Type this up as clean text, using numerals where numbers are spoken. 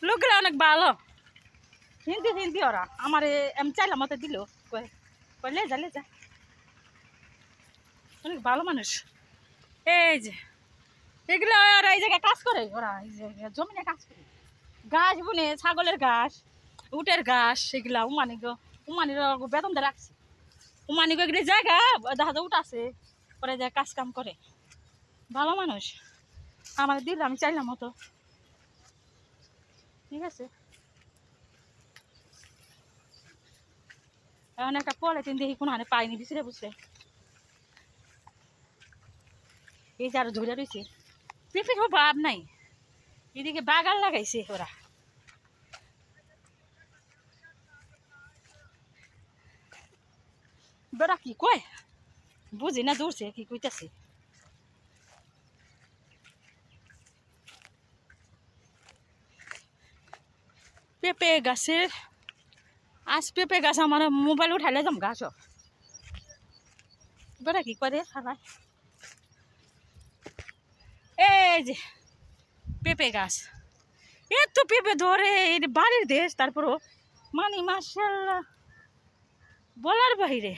লোকগুলো অনেক ভালো, হিন্দি হিন্দি ওরা আমার আমি চাইলাম মতো দিল, কয় লে যা অনেক ভালো মানুষ। এই যে এগুলো ওরা এই জায়গায় কাজ করে, ওরা এই যে জমিনে কাজ করে, ঘাস বুনে, ছাগলের ঘাস, উটের ঘাস, সেগুলা উমানির বেতন দিয়ে রাখছে। উমানি এগুলো জায়গা দেখা যায় উঠ আছে, ওরা যায় কাজ কাম করে, ভালো মানুষ। আমার দিল আমি চাইলাম মতো, ঠিক আছে। এখন একটা পলিথিন দেখি কোনো হানে পাইনি দিছি রে, বুঝছে এই যে আরো ধরে রয়েছে, পেঁপে ভাব নাই, এদিকে বাগান লাগাইছে ওরা। বেড়া কি কয় বুঝি না, দৌড়ছে কি কইতাছে। পেঁপে গাছের আজ পেঁপে গাছ আমার মোবাইল উঠাইলে যাম গাছ, বেড়া কি করে সবাই। এই যে পেঁপে গাছ, এত পেঁপে ধরে, এই বাড়ির দেশ, তারপরও মানে মাশাআল্লাহ বলার বাহিরে।